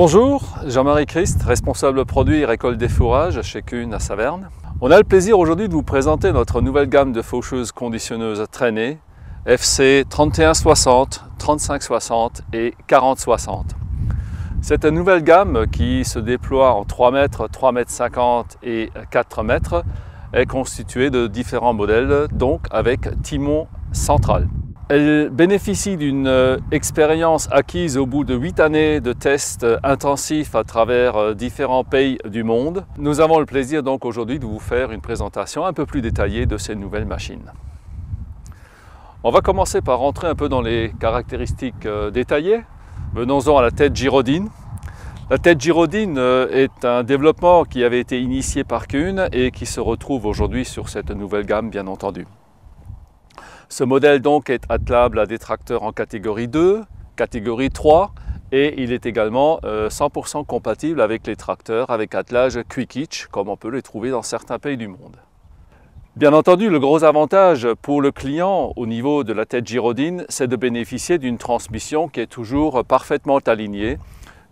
Bonjour, Jean-Marie Christ, responsable produit et récolte des fourrages chez Kuhn à Saverne. On a le plaisir aujourd'hui de vous présenter notre nouvelle gamme de faucheuses conditionneuses traînées FC 3160, 3560 et 4060. Cette nouvelle gamme qui se déploie en 3 mètres, 3 mètres 50 et 4 mètres est constituée de différents modèles, donc avec timon central. Elle bénéficie d'une expérience acquise au bout de 8 années de tests intensifs à travers différents pays du monde. Nous avons le plaisir donc aujourd'hui de vous faire une présentation un peu plus détaillée de ces nouvelles machines. On va commencer par rentrer un peu dans les caractéristiques détaillées. Venons-en à la tête Gyrodine. La tête Gyrodine est un développement qui avait été initié par Kuhn et qui se retrouve aujourd'hui sur cette nouvelle gamme bien entendu. Ce modèle donc est attelable à des tracteurs en catégorie 2, catégorie 3 et il est également 100% compatible avec les tracteurs avec attelage Quick Hitch comme on peut les trouver dans certains pays du monde. Bien entendu, le gros avantage pour le client au niveau de la tête Gyrodine, c'est de bénéficier d'une transmission qui est toujours parfaitement alignée,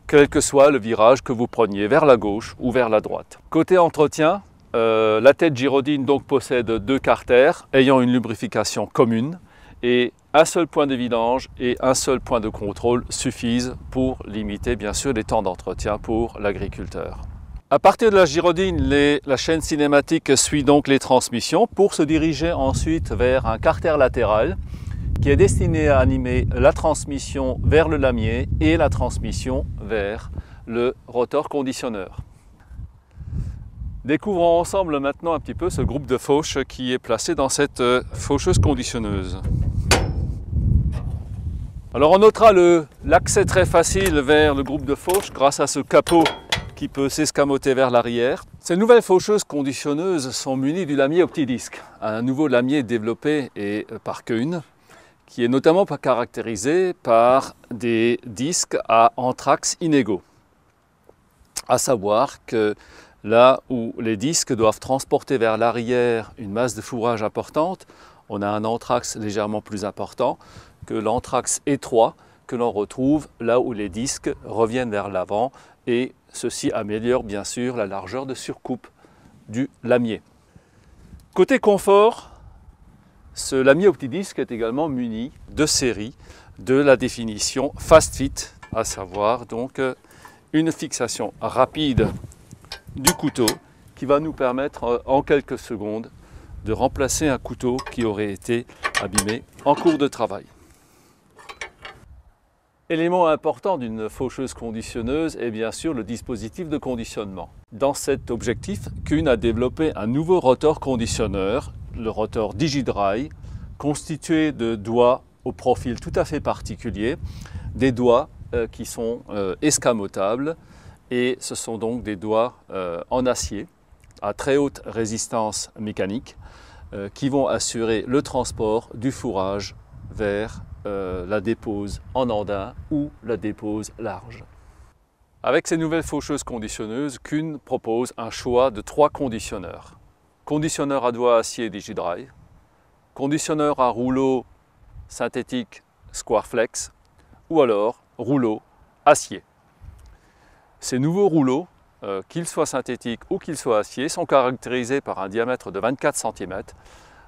quel que soit le virage que vous preniez vers la gauche ou vers la droite. Côté entretien, la tête Gyrodine donc possède 2 carters ayant une lubrification commune et un seul point de vidange et un seul point de contrôle suffisent pour limiter bien sûr les temps d'entretien pour l'agriculteur. À partir de la Gyrodine, la chaîne cinématique suit donc les transmissions pour se diriger ensuite vers un carter latéral qui est destiné à animer la transmission vers le lamier et la transmission vers le rotor conditionneur. Découvrons ensemble maintenant un petit peu ce groupe de fauches qui est placé dans cette faucheuse conditionneuse. Alors on notera l'accès très facile vers le groupe de fauches grâce à ce capot qui peut s'escamoter vers l'arrière. Ces nouvelles faucheuses conditionneuses sont munies du lamier OptiDisc, un nouveau lamier développé par Kuhn, qui est notamment caractérisé par des disques à anthrax inégaux. À savoir que là où les disques doivent transporter vers l'arrière une masse de fourrage importante, on a un anthrax légèrement plus important que l'anthrax étroit que l'on retrouve là où les disques reviennent vers l'avant et ceci améliore bien sûr la largeur de surcoupe du lamier. Côté confort, ce lamier OptiDisc est également muni de série de la définition Fast Fit, à savoir donc une fixation rapide du couteau qui va nous permettre en quelques secondes de remplacer un couteau qui aurait été abîmé en cours de travail. Élément important d'une faucheuse conditionneuse est bien sûr le dispositif de conditionnement. Dans cet objectif, Kuhn a développé un nouveau rotor conditionneur, le rotor DigiDry, constitué de doigts au profil tout à fait particulier, des doigts qui sont escamotables et ce sont donc des doigts en acier à très haute résistance mécanique qui vont assurer le transport du fourrage vers la dépose en andin ou la dépose large. Avec ces nouvelles faucheuses conditionneuses, Kuhn propose un choix de 3 conditionneurs. Conditionneur à doigts acier DigiDry, conditionneur à rouleau synthétique Squareflex ou alors rouleau acier. Ces nouveaux rouleaux, qu'ils soient synthétiques ou qu'ils soient acier, sont caractérisés par un diamètre de 24 cm,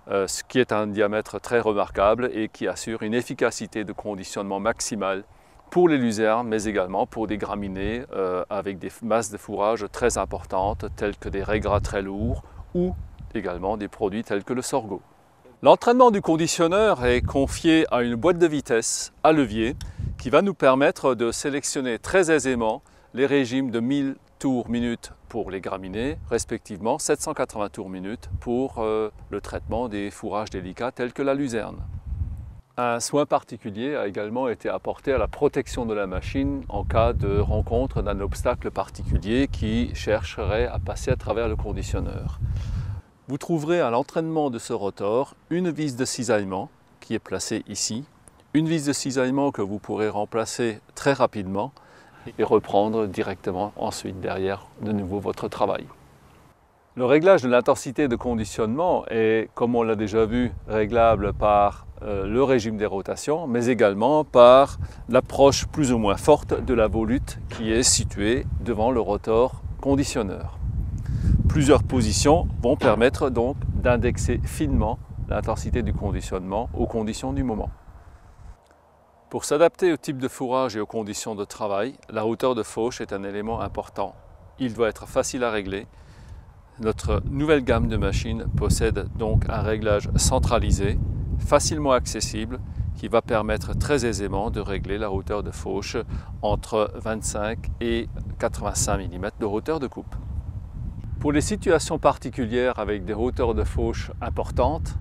ce qui est un diamètre très remarquable et qui assure une efficacité de conditionnement maximale pour les luzernes, mais également pour des graminées avec des masses de fourrage très importantes, telles que des raigras très lourds ou également des produits tels que le sorgho. L'entraînement du conditionneur est confié à une boîte de vitesse à levier qui va nous permettre de sélectionner très aisément les régimes de 1000 tours minute pour les graminées, respectivement 780 tours minute pour le traitement des fourrages délicats tels que la luzerne. Un soin particulier a également été apporté à la protection de la machine en cas de rencontre d'un obstacle particulier qui chercherait à passer à travers le conditionneur. Vous trouverez à l'entraînement de ce rotor une vis de cisaillement qui est placée ici, une vis de cisaillement que vous pourrez remplacer très rapidement et reprendre directement ensuite derrière de nouveau votre travail. Le réglage de l'intensité de conditionnement est, comme on l'a déjà vu, réglable par le régime des rotations, mais également par l'approche plus ou moins forte de la volute qui est située devant le rotor conditionneur. Plusieurs positions vont permettre donc d'indexer finement l'intensité du conditionnement aux conditions du moment. Pour s'adapter au type de fourrage et aux conditions de travail, la hauteur de fauche est un élément important. Il doit être facile à régler. Notre nouvelle gamme de machines possède donc un réglage centralisé, facilement accessible, qui va permettre très aisément de régler la hauteur de fauche entre 25 et 85 mm de hauteur de coupe. Pour les situations particulières avec des hauteurs de fauche importantes,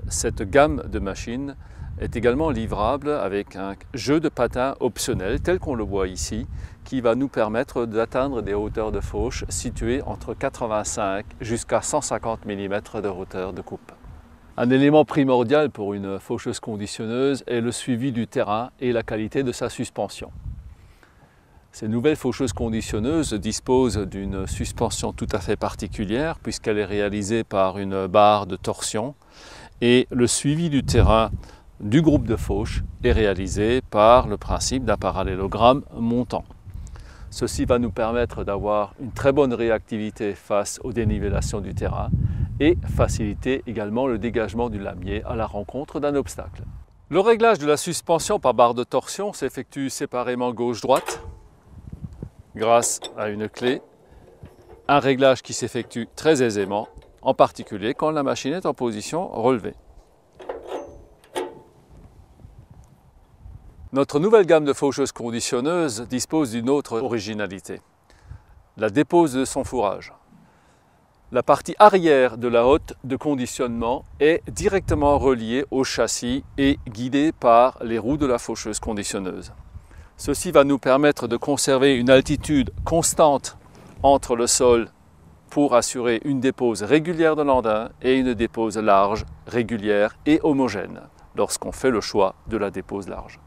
cette gamme de machines est également livrable avec un jeu de patins optionnel tel qu'on le voit ici, qui va nous permettre d'atteindre des hauteurs de fauche situées entre 85 jusqu'à 150 mm de hauteur de coupe. Un élément primordial pour une faucheuse conditionneuse est le suivi du terrain et la qualité de sa suspension. Ces nouvelles faucheuses conditionneuses disposent d'une suspension tout à fait particulière puisqu'elle est réalisée par une barre de torsion et le suivi du terrain du groupe de fauche est réalisé par le principe d'un parallélogramme montant. Ceci va nous permettre d'avoir une très bonne réactivité face aux dénivellations du terrain et faciliter également le dégagement du lamier à la rencontre d'un obstacle. Le réglage de la suspension par barre de torsion s'effectue séparément gauche-droite grâce à une clé, un réglage qui s'effectue très aisément, en particulier quand la machine est en position relevée. Notre nouvelle gamme de faucheuses conditionneuses dispose d'une autre originalité, la dépose de son fourrage. La partie arrière de la hotte de conditionnement est directement reliée au châssis et guidée par les roues de la faucheuse conditionneuse. Ceci va nous permettre de conserver une altitude constante entre le sol pour assurer une dépose régulière de l'andin et une dépose large, régulière et homogène lorsqu'on fait le choix de la dépose large.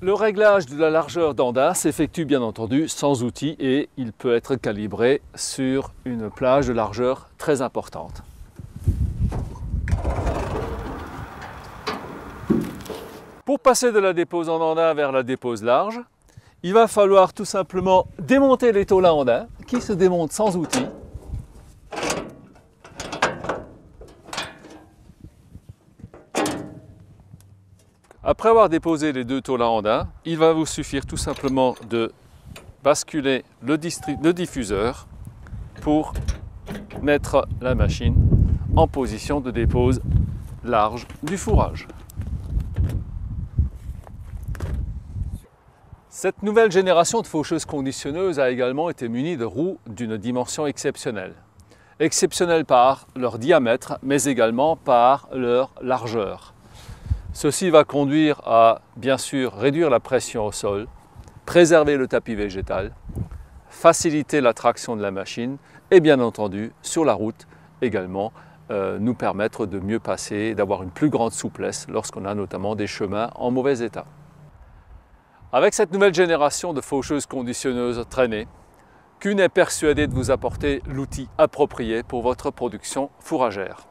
Le réglage de la largeur d'andin s'effectue bien entendu sans outil et il peut être calibré sur une plage de largeur très importante. Pour passer de la dépose en andin vers la dépose large, il va falloir tout simplement démonter les tôles à andin qui se démontent sans outil. Après avoir déposé les deux tôles à andin, il va vous suffire tout simplement de basculer le diffuseur pour mettre la machine en position de dépose large du fourrage. Cette nouvelle génération de faucheuses conditionneuses a également été munie de roues d'une dimension exceptionnelle. Exceptionnelles par leur diamètre, mais également par leur largeur. Ceci va conduire à, bien sûr, réduire la pression au sol, préserver le tapis végétal, faciliter la traction de la machine et bien entendu, sur la route également, nous permettre de mieux passer, d'avoir une plus grande souplesse lorsqu'on a notamment des chemins en mauvais état. Avec cette nouvelle génération de faucheuses conditionneuses traînées, Kuhn est persuadé de vous apporter l'outil approprié pour votre production fourragère.